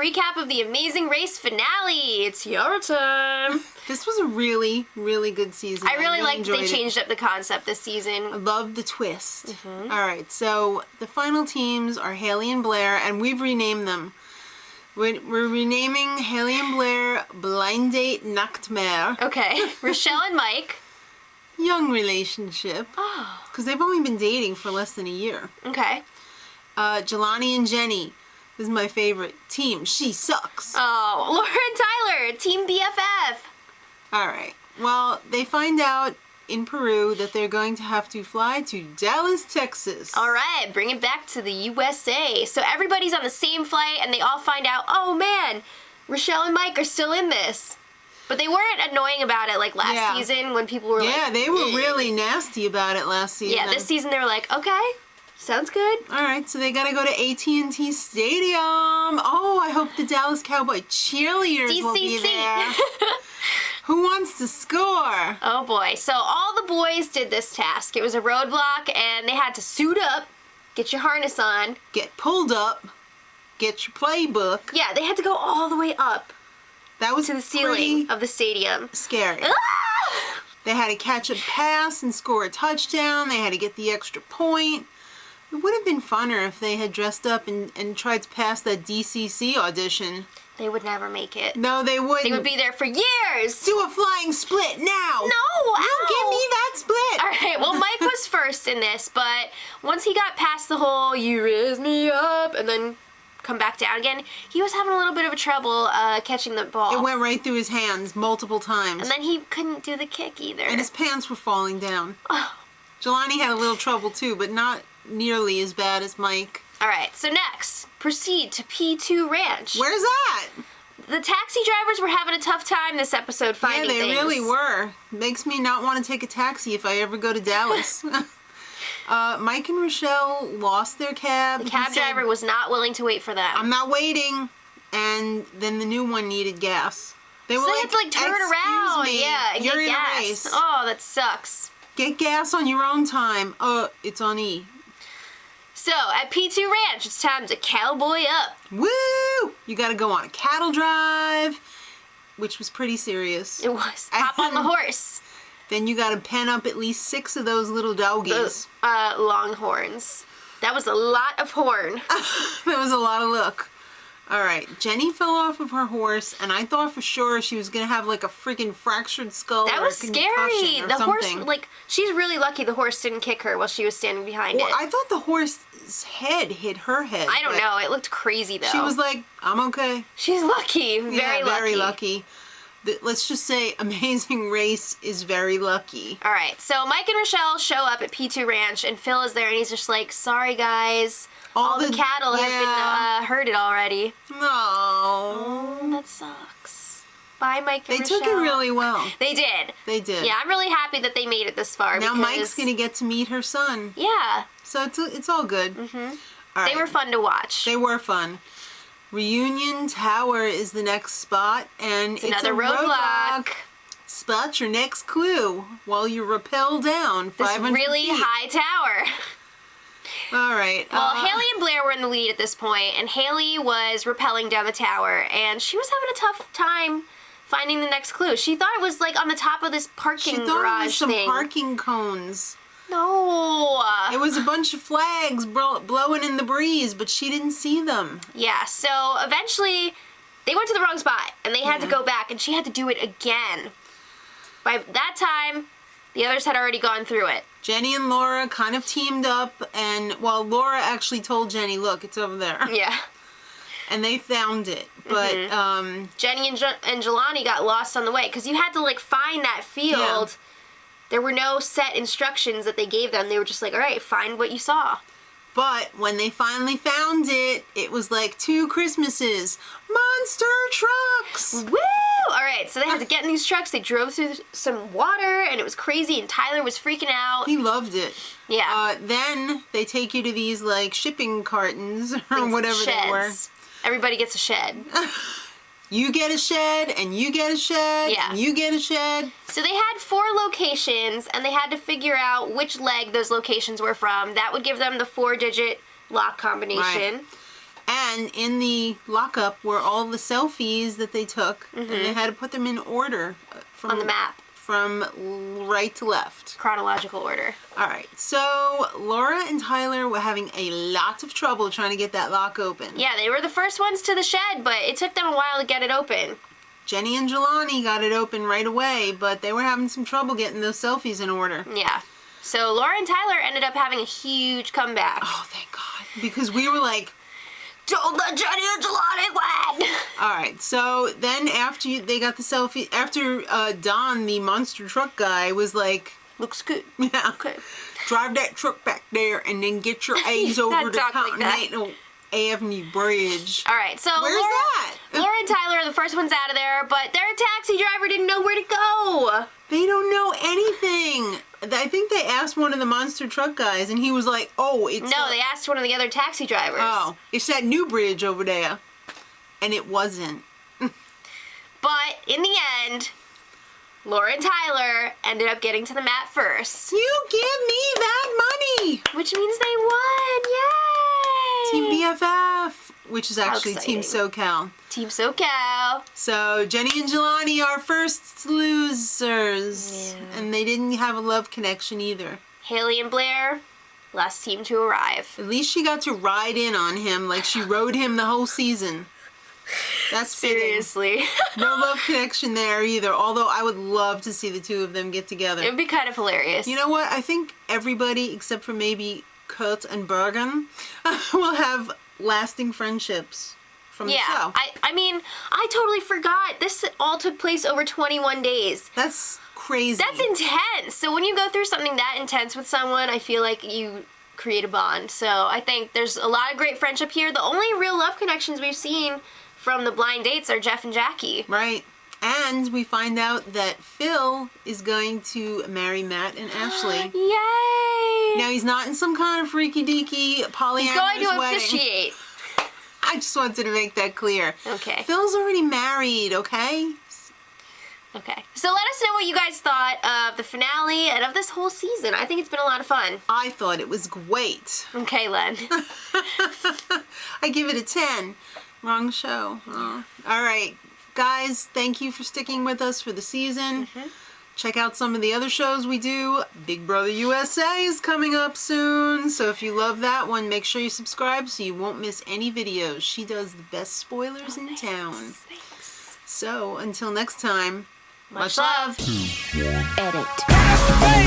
recap of the Amazing Race finale. It's your turn. This was a really, really good season. I really liked that they enjoyed it. changed up the concept this I season. love the twist. All right, so the final teams are Haley and Blair, and we've renamed them. We're renaming Haley and Blair Blind Date Nachtmare. Okay. Rochelle and Mike. Young relationship. Oh. Because they've only been dating for less than a year. Okay. Jelani and Jenny. This is my favorite. Team She Sucks. Oh, Laura and Tyler, Team BFF. All right. Well, they find out in Peru that they're going to have to fly to Dallas, Texas. All right, bring it back to the USA. So everybody's on the same flight, and they all find out, oh man, Rochelle and Mike are still in this. But they weren't annoying about it like last season when people were like... Yeah, they were "Ugh." really nasty about it last season. Yeah, this season they were like, okay, sounds good. All right, so they got to go to AT&T Stadium. Oh, I hope the Dallas Cowboy cheerleaders will be DCC. there. Who wants to score? Oh boy, so all the boys did this task. It was a roadblock, and they had to suit up, get your harness on. Get pulled up. Get your playbook. Yeah, they had to go all the way up That was to the ceiling of the stadium. scary. Ah! They had to catch a pass and score a touchdown. They had to get the extra point. It would have been funner if they had dressed up and tried to pass that DCC audition. They would never make it. No, they wouldn't. They would be there for years. Do a flying split now. No, You give me that split. All right, well, Mike was first in this, but once he got past the whole, you raise me up, and then come back down again, he was having a little bit of a trouble catching the ball. It went right through his hands multiple times. And then he couldn't do the kick either. And his pants were falling down. Oh. Jelani had a little trouble too, but not nearly as bad as Mike. All right, so next, proceed to P2 Ranch. Where's that? The taxi drivers were having a tough time this episode finding Yeah, they things. really were. Makes me not want to take a taxi if I ever go to Dallas. Mike and Rochelle lost their cab. The cab He said, driver was not willing to wait for them. I'm not waiting. And then the new one needed gas. They were so they like, had to like turn "Excuse around, me, yeah, and you're get in gas. a race. Oh, that sucks. Get gas on your own time. It's on E. So at P2 Ranch, it's time to cowboy up. Woo! You got to go on a cattle drive, which was pretty serious. It was. Hop on the horse. Then you got to pen up at least 6 of those little doggies. Longhorns. That was a lot of horn. That was a lot of look. All right, Jenny fell off of her horse, and I thought for sure she was gonna have like a freaking fractured skull. That or was a scary. concussion or The something. horse, like, she's really lucky the horse didn't kick her while she was standing behind Well, it. I thought the horse's head hit her head. I don't but know. It looked crazy though. She was like, "I'm okay." She's lucky. Very lucky. Very lucky. Let's just say Amazing Race is very lucky. All right, so Mike and Rochelle show up at P2 Ranch, and Phil is there, and he's just like, sorry, guys. All the cattle have been herded already. No. Oh, that sucks. Bye, Mike and They Rochelle. took it really well. They did. They did. Yeah, I'm really happy that they made it this far. Now because, Mike's going to get to meet her son. Yeah. So it's all good. Mm-hmm. All They were fun to watch. They were fun. Reunion Tower is the next spot, and it's another a roadblock. Spot your next clue while you rappel down 500 This really feet. high tower. All right. Well, Haley and Blair were in the lead at this point, and Haley was rappelling down the tower, and she was having a tough time finding the next clue. She thought it was like on the top of this parking she thought garage it was some thing. parking cones. No. It was a bunch of flags blowing in the breeze, but she didn't see them. Yeah, so eventually they went to the wrong spot, and they had to go back, and she had to do it again. By that time, the others had already gone through it. Jenny and Laura kind of teamed up, and Laura actually told Jenny, "Look, it's over there." Yeah. And they found it, but Jenny and Jelani got lost on the way, because you had to, like, find that field. Yeah. There were no set instructions that they gave them. They were just like, all right, find what you saw. But when they finally found it, it was like 2 Christmases. Monster trucks! Woo! All right, so they had to get in these trucks. They drove through some water, and it was crazy, and Tyler was freaking out. He loved it. Yeah. Then they take you to these like shipping cartons or Things- whatever sheds. they were. Everybody gets a shed. You get a shed, and you get a shed, Yeah. and you get a shed. So they had 4 locations, and they had to figure out which leg those locations were from. That would give them the 4-digit lock combination. Right. And in the lockup were all the selfies that they took, and they had to put them in order on the map. From right to left. Chronological order. All right, so Laura and Tyler were having a lot of trouble trying to get that lock open. Yeah, they were the first ones to the shed, but it took them a while to get it open. Jenny and Jelani got it open right away, but they were having some trouble getting those selfies in order. Yeah. So Laura and Tyler ended up having a huge comeback. Oh, thank God. Because we were like, don't let Jenny and Jelani win! All right, so then after they got the selfie, after Don, the monster truck guy, was like, looks good. Yeah. Okay. Drive that truck back there and then get your A's over the Continental Avenue Bridge. All right, so where's that? Laura and Tyler are the first ones out of there, but their taxi driver didn't know where to go. They don't know anything. I think they asked one of the monster truck guys, and he was like, "Oh, it's." No, they asked one of the other taxi drivers. Oh, it's that new bridge over there, and it wasn't. But in the end, Laura and Tyler ended up getting to the mat first. You give me that money! Which means they won! Yay! Team BFF, which is actually Team exciting. SoCal. Team SoCal. So Jenny and Jelani are first losers. Yeah. And they didn't have a love connection either. Haley and Blair, last team to arrive. At least she got to ride in on him like she rode him the whole season. That's seriously. No love connection there either, although I would love to see the two of them get together. It would be kind of hilarious. You know what? I think everybody, except for maybe Kurt and Bergen, will have lasting friendships from the show. I mean, I totally forgot. This all took place over 21 days. That's crazy. That's intense. So when you go through something that intense with someone, I feel like you create a bond. So I think there's a lot of great friendship here. The only real love connections we've seen from the blind dates are Jeff and Jackie. Right. And we find out that Phil is going to marry Matt and Ashley. Yay! Now, he's not in some kind of freaky-deaky polyamorous He's going to wedding. officiate. I just wanted to make that clear. Okay. Phil's already married, okay? Okay. So let us know what you guys thought of the finale and of this whole season. I think it's been a lot of fun. I thought it was great. Okay, Len. I give it a 10. Wrong show. Oh. All right. Guys, thank you for sticking with us for the season. Check out some of the other shows we do. Big Brother USA is coming up soon. So if you love that one, make sure you subscribe so you won't miss any videos. She does the best spoilers in town. Thanks. So until next time, Much love. Edit.